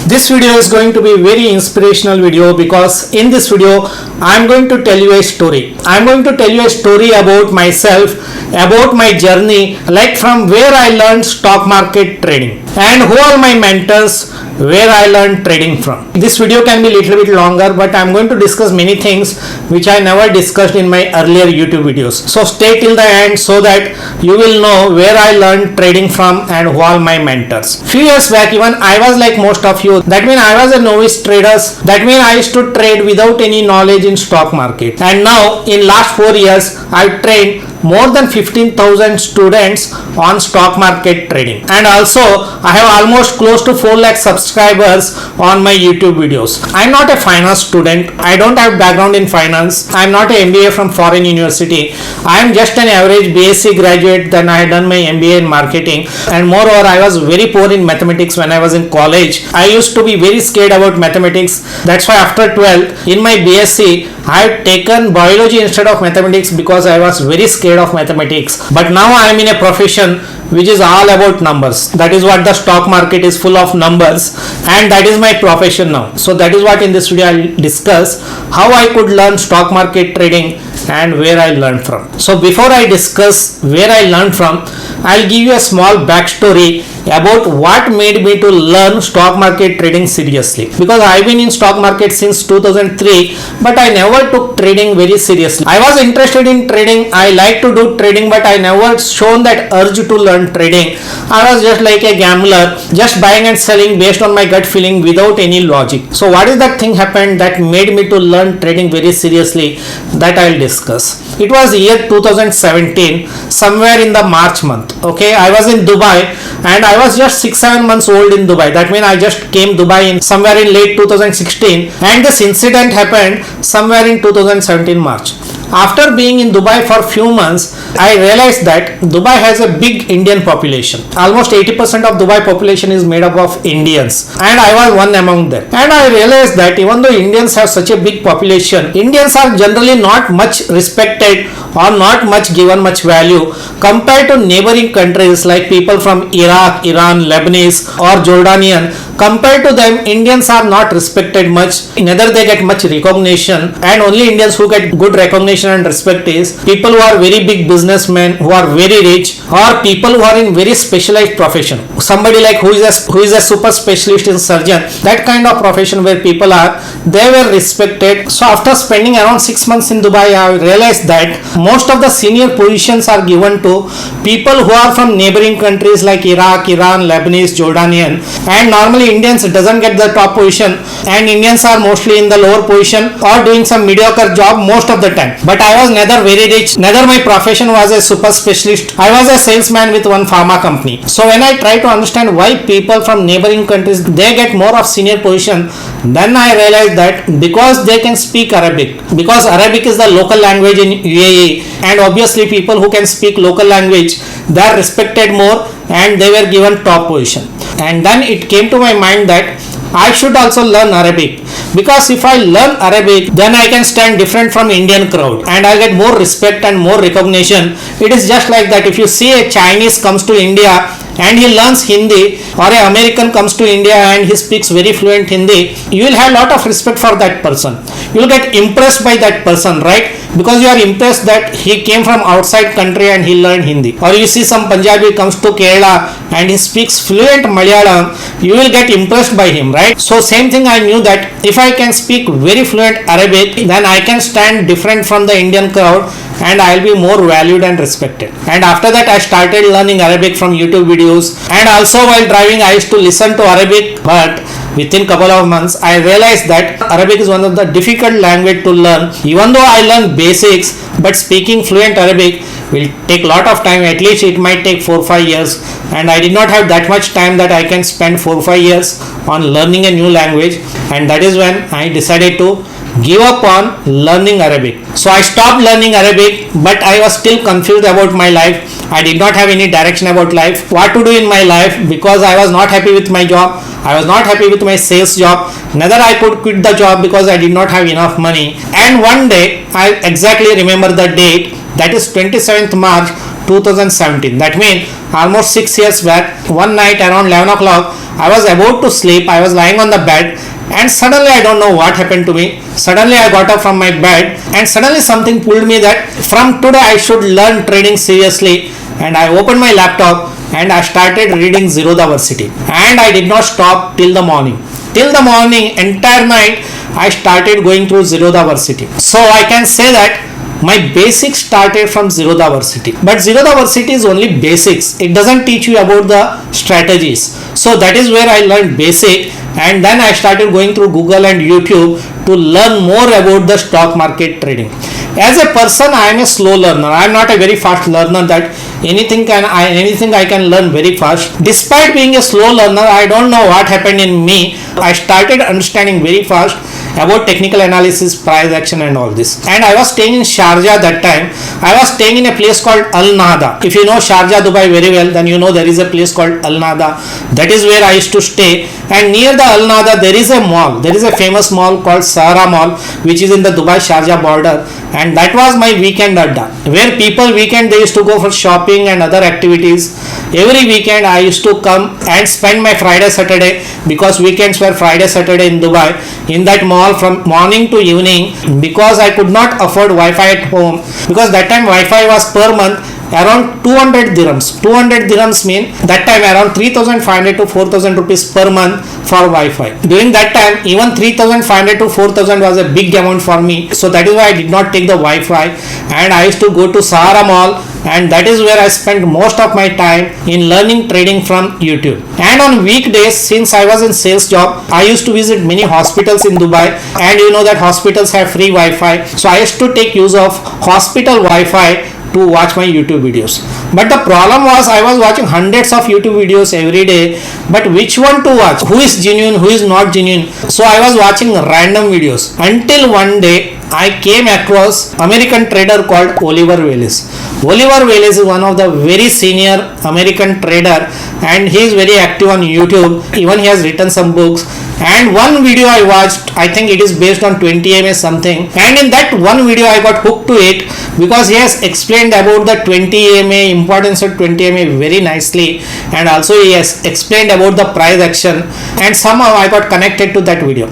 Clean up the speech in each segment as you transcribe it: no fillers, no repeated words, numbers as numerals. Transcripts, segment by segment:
This video is going to be very inspirational video because in this video I am going to tell you a story. I am going to tell you a story about myself, about my journey, like from where I learned stock market trading and who are my mentors, where I learned trading from. This video can be a little bit longer, but I am going to discuss many things which I never discussed in my earlier YouTube videos. So stay till the end so that you will know where I learned trading from and who are my mentors. Few years back even I was like most of you. That means I was a novice trader. That means I used to trade without any knowledge in stock market. And now in last 4 years I trained more than 15,000 students on stock market trading, and also I have almost close to 4 lakh subscribers on my YouTube videos. I am not a finance student. I don't have background in finance. I am not an MBA from foreign university. I am just an average BSc graduate. Then I had done my MBA in marketing, and moreover I was very poor in mathematics when I was in college. I used to be very scared about mathematics. That's why after 12th in my BSc I had taken biology instead of mathematics because I was very scared of mathematics. But now I am in a profession which is all about numbers. That is what the stock market is, full of numbers, and that is my profession now. So that is what in this video I will discuss, how I could learn stock market trading and where I learned from. So before I discuss where I learned from, I'll give you a small backstory about what made me to learn stock market trading seriously, because I've been in stock market since 2003 but I never took trading very seriously. I was interested in trading, I like to do trading, but I never shown that urge to learn trading. I was just like a gambler, just buying and selling based on my gut feeling without any logic. So what is that thing happened that made me to learn trading very seriously, that I'll discuss. It was year 2017, somewhere in the March month. Okay, I was in Dubai and I was just 6-7 months old in Dubai. That means I just came Dubai in somewhere in late 2016, and this incident happened somewhere in 2017 March. After being in Dubai for few months, I realized that Dubai has a big Indian population. Almost 80% of Dubai population is made up of Indians, and I was one among them. And I realized that even though Indians have such a big population, Indians are generally not much respected or not much given much value compared to neighboring countries like people from Iraq, Iran, Lebanese or Jordanian. Compared to them, Indians are not respected much, neither they get much recognition, and only Indians who get good recognition and respect is people who are very big businessmen, who are very rich, or people who are in very specialized profession. Somebody like who is a super specialist in surgeon, that kind of profession where people are, they were respected. So after spending around 6 months in Dubai, I realized that most of the senior positions are given to people who are from neighboring countries like Iraq, Iran, Lebanese, Jordanian, and normally Indians doesn't get the top position, and Indians are mostly in the lower position or doing some mediocre job most of the time. But I was neither very rich, neither my profession was a super specialist. I was a salesman with one pharma company. So when I try to understand why people from neighboring countries, they get more of senior position, then I realized that because they can speak Arabic, because Arabic is the local language in UAE, and obviously people who can speak local language, they are respected more and they were given top position. And then it came to my mind that I should also learn Arabic, because if I learn Arabic, then I can stand different from Indian crowd and I get more respect and more recognition. It is just like that. If you see a Chinese comes to India and he learns Hindi, or an American comes to India and he speaks very fluent Hindi, you will have a lot of respect for that person. You will get impressed by that person, right? Because you are impressed that he came from outside country and he learned Hindi. Or you see some Punjabi comes to Kerala and he speaks fluent Malayalam, you will get impressed by him, right? So same thing, I knew that if I can speak very fluent Arabic, then I can stand different from the Indian crowd and I will be more valued and respected. And after that I started learning Arabic from YouTube videos, and also while driving I used to listen to Arabic. But within couple of months I realized that Arabic is one of the difficult language to learn. Even though I learned basics, but speaking fluent Arabic will take lot of time. At least it might take 4-5 years, and I did not have that much time that I can spend 4-5 years on learning a new language. And that is when I decided to give up on learning Arabic. So I stopped learning Arabic, but I was still confused about my life. I did not have any direction about life, what to do in my life, because I was not happy with my job. I was not happy with my sales job. Neither I could quit the job because I did not have enough money. And one day, I exactly remember the date, that is 27th March 2017. That means almost 6 years back, one night around 11 o'clock, I was about to sleep. I was lying on the bed, and suddenly I don't know what happened to me. Suddenly I got up from my bed, and suddenly something pulled me that from today I should learn trading seriously. And I opened my laptop and I started reading Zero the Varsity, and I did not stop till the morning. Till the morning, entire night, I started going through Zero the Varsity. So I can say that my basics started from Zero the Varsity. But Zero the Varsity is only basics. It doesn't teach you about the strategies. So that is where I learned basic, and then I started going through Google and YouTube to learn more about the stock market trading. As a person, I am a slow learner. I am not a very fast learner that anything I can learn very fast. Despite being a slow learner, I don't know what happened in me. I started understanding very fast about technical analysis, price action and all this. And I was staying in Sharjah that time. I was staying in a place called Al Nahda. If you know Sharjah, Dubai very well, then you know there is a place called Al Nahda. That is where I used to stay. And near the Al Nahda, there is a mall. There is a famous mall called Sahara Mall, which is in the Dubai Sharjah border. And that was my weekend adda, where people weekend they used to go for shopping and other activities. Every weekend I used to come and spend my Friday, Saturday, because weekends were Friday, Saturday in Dubai, in that mall from morning to evening, because I could not afford Wi-Fi at home, because that time Wi-Fi was per month around 200 dirhams. 200 dirhams mean that time around 3,500 to 4,000 rupees per month for Wi-Fi. During that time, even 3,500 to 4,000 was a big amount for me. So that is why I did not take the Wi-Fi, and I used to go to Sahara Mall, and that is where I spent most of my time in learning trading from YouTube. And on weekdays, since I was in sales job, I used to visit many hospitals in Dubai, and you know that hospitals have free Wi-Fi. So I used to take use of hospital Wi-Fi to watch my YouTube videos. But the problem was I was watching hundreds of YouTube videos every day, but which one to watch? Who is genuine, who is not genuine? So I was watching random videos until one day I came across American trader called Oliver Wallace. Oliver Wallace is one of the very senior American trader, and he is very active on YouTube. Even he has written some books. And one video I watched, I think it is based on 20 MA something, and in that one video I got hooked to it because he has explained about the 20 MA, importance of 20 MA very nicely, and also he has explained about the price action, and somehow I got connected to that video.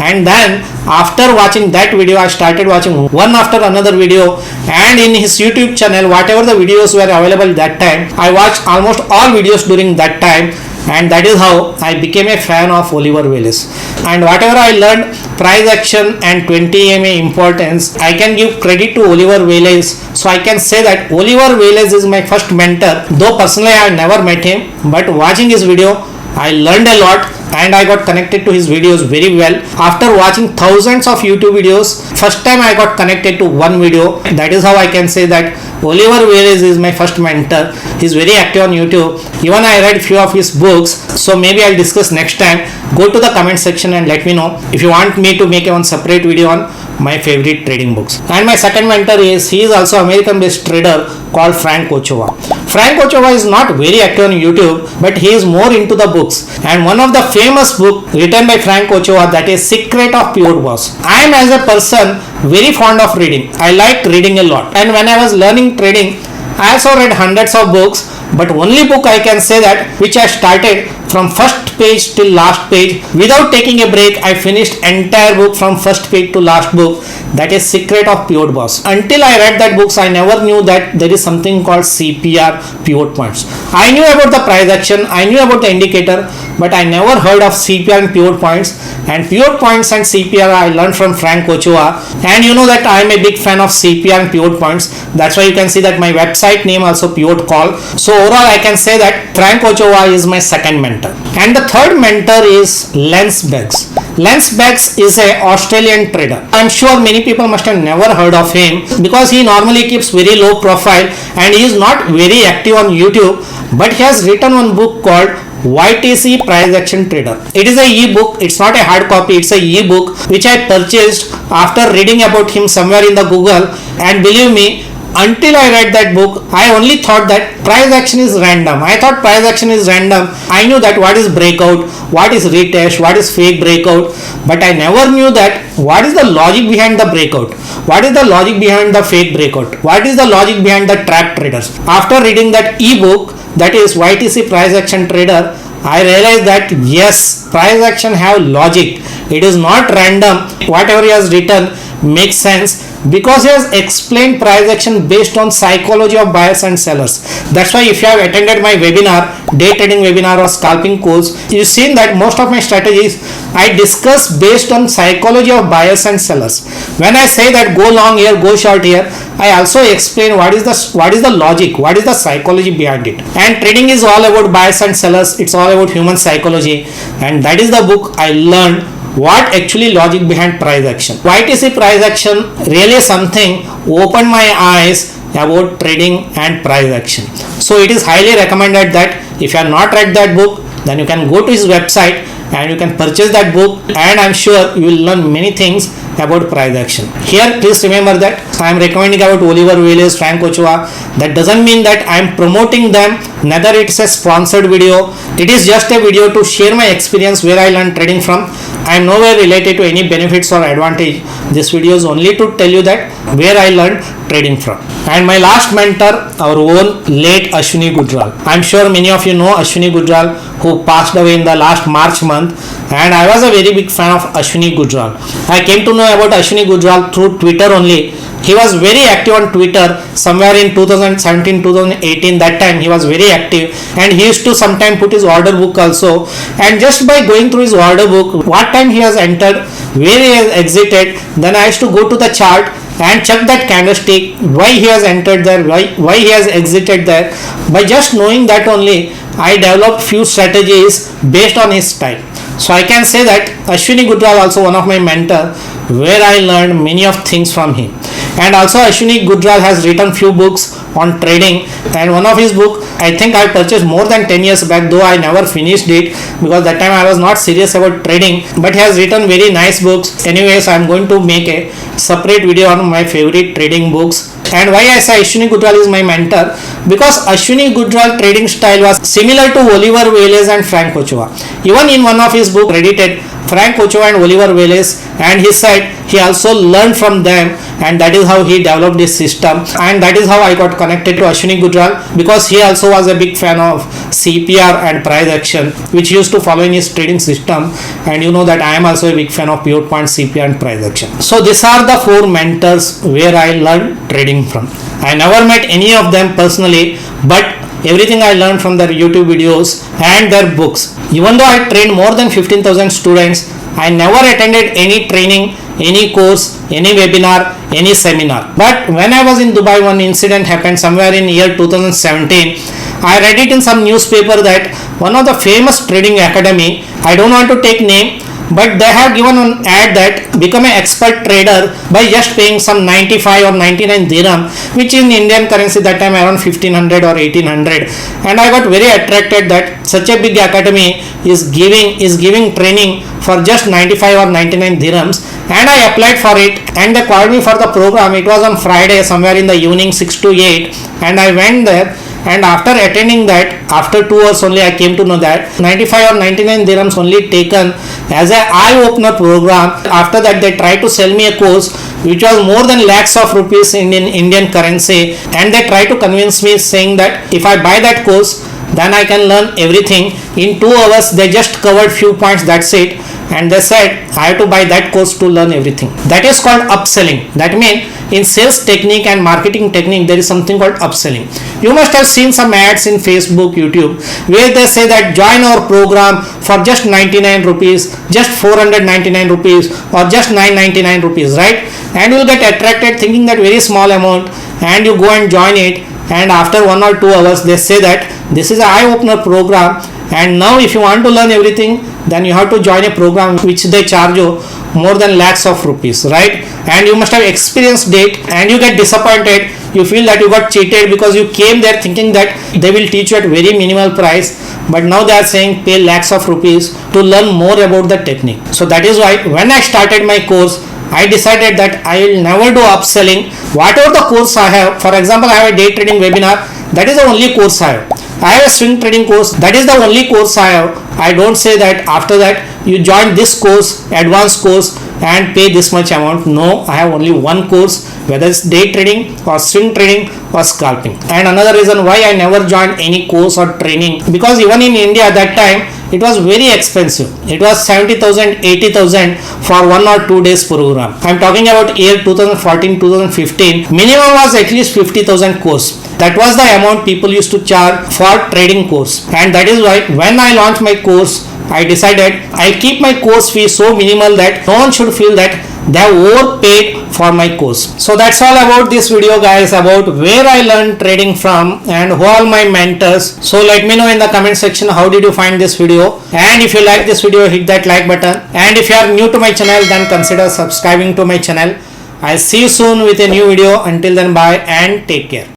And then after watching that video, I started watching one after another video, and in his YouTube channel, whatever the videos were available that time, I watched almost all videos during that time. And that is how I became a fan of Oliver Wallace. And whatever I learned, price action and 20 MA importance, I can give credit to Oliver Wallace. So I can say that Oliver Wallace is my first mentor. Though personally I have never met him, but watching his video, I learned a lot, and I got connected to his videos very well. After watching thousands of YouTube videos, first time I got connected to one video. That is how I can say that Oliver Wallace is my first mentor. He is very active on YouTube. Even I read few of his books. So maybe I'll discuss next time. Go to the comment section and let me know if you want me to make one separate video on my favorite trading books. And my second mentor he is also American based trader called Frank Ochoa. Frank Ochoa is not very active on YouTube, but he is more into the books. And one of the famous book written by Frank Ochoa, that is Secret of Pivot Boss. I am as a person very fond of reading. I like reading a lot. And when I was learning trading, I also read hundreds of books, but only book I can say that which I started from first page till last page without taking a break. I finished entire book from first page to last book. That is Secret of Pivot Boss. Until I read that books, I never knew that there is something called CPR, pivot points. I knew about the price action, I knew about the indicator, but I never heard of CPR and pivot points. And pivot points and CPR I learned from Frank Ochoa. And you know that I am a big fan of CPR and pivot points. That's why you can see that my website name also Pivot Call. So overall I can say that Frank Ochoa is my second mentor. And the third mentor is Lance Beggs. Lance Beggs is an Australian trader. I'm sure many people must have never heard of him because he normally keeps very low profile and he is not very active on YouTube, but he has written one book called YTC Price Action Trader. It is a e-book. It's not a hard copy. It's a e-book which I purchased after reading about him somewhere in the Google, and believe me, until I read that book, I only thought that price action is random. I thought price action is random. I knew that what is breakout, what is retest, what is fake breakout, but I never knew that what is the logic behind the breakout, what is the logic behind the fake breakout, what is the logic behind the trap traders. After reading that ebook, that is YTC Price Action Trader, I realized that yes, price action have logic. It is not random. Whatever he has written makes sense because he has explained price action based on psychology of buyers and sellers. That's why if you have attended my webinar, day trading webinar or scalping course, you've seen that most of my strategies I discuss based on psychology of buyers and sellers. When I say that go long here, go short here, I also explain what is the logic, what is the psychology behind it. And trading is all about buyers and sellers. It's all about human psychology, and that is the book I learned what actually logic behind price action. YTC price action really something opened my eyes about trading and price action. So it is highly recommended that if you have not read that book, then you can go to his website and you can purchase that book, and I'm sure you will learn many things about price action. Here please remember that I am recommending about Oliver Velez, Frank Ochoa. That doesn't mean that I am promoting them, neither it's a sponsored video. It is just a video to share my experience where I learned trading from. I am nowhere related to any benefits or advantage. This video is only to tell you that where I learned trading from. And my last mentor, our own late Ashwini Gujral. I'm sure many of you know Ashwini Gujral, who passed away in the last March month, and I was a very big fan of Ashwini Gujral. I came to know about Ashwini Gujral through Twitter only. He was very active on Twitter somewhere in 2017-2018. That time he was very active, and he used to sometimes put his order book also, and just by going through his order book, what time he has entered, where he has exited, then I used to go to the chart and check that candlestick, why he has entered there, why he has exited there. By just knowing that only, I developed few strategies based on his style. So I can say that Ashwini Gujral also one of my mentor, where I learned many of things from him. And also Ashwini Gujral has written few books on trading, and one of his book I think I purchased more than 10 years back, though I never finished it because that time I was not serious about trading, but he has written very nice books. Anyways, I am going to make a separate video on my favorite trading books. And why I say Ashwini Gujral is my mentor, because Ashwini Gujral trading style was similar to Oliver Velez and Frank Ochoa. Even in one of his book credited Frank Ochoa and Oliver Velez, and he said he also learned from them, and that is how he developed this system, and that is how I got connected to Ashwini Gujral, because he also was a big fan of CPR and price action, which he used to follow in his trading system. And you know that I am also a big fan of pure point, CPR and price action. So these are the 4 mentors where I learned trading from. I never met any of them personally, but everything I learned from their YouTube videos and their books. Even though I trained more than 15,000 students, I never attended any training, any course, any webinar, any seminar. But when I was in Dubai, one incident happened somewhere in year 2017. I read it in some newspaper that one of the famous trading academy, I don't want to take name, but they have given an ad that become an expert trader by just paying some 95 or 99 dirham, which in Indian currency that time around 1500 or 1800. And I got very attracted that such a big academy is giving training for just 95 or 99 dirhams, and I applied for it, and they called me for the program. It was on Friday somewhere in the evening 6 to 8, and I went there. And after attending that, after 2 hours only, I came to know that 95 or 99 dirhams only taken as a eye-opener program. After that, they tried to sell me a course which was more than lakhs of rupees in Indian currency, and they tried to convince me saying that if I buy that course, then I can learn everything. In 2 hours, they just covered few points, that's it. And they said I have to buy that course to learn everything. That is called upselling. That means in sales technique and marketing technique, there is something called upselling. You must have seen some ads in Facebook, YouTube, where they say that join our program for just 99 rupees, just 499 rupees, or just 999 rupees, right? And you will get attracted thinking that very small amount, and you go and join it. And after 1 or 2 hours, they say that this is an eye-opener program, and now if you want to learn everything, then you have to join a program which they charge you more than lakhs of rupees, right? And you must have experienced it, and you get disappointed. You feel that you got cheated because you came there thinking that they will teach you at very minimal price, but now they are saying pay lakhs of rupees to learn more about the technique. So that is why when I started my course, I decided that I will never do upselling. Whatever the course I have, for example, I have a day trading webinar, that is the only course I have. I have a swing trading course, that is the only course I have. I don't say that after that you join this course, advanced course, and pay this much amount. No, I have only one course, whether it's day trading or swing trading or scalping. And another reason why I never joined any course or training, because even in India at that time it was very expensive. It was 70,000, 80,000 for 1 or 2 days program. I'm talking about year 2014, 2015. Minimum was at least 50,000 course. That was the amount people used to charge for trading course. And that is why when I launched my course, I decided I'll keep my course fee so minimal that no one should feel that they have overpaid for my course. So that's all about this video, guys, about where I learned trading from and who are my mentors. So let me know in the comment section how did you find this video, and if you like this video, hit that like button, and if you are new to my channel, then consider subscribing to my channel. I'll see you soon with a new video. Until then, bye and take care.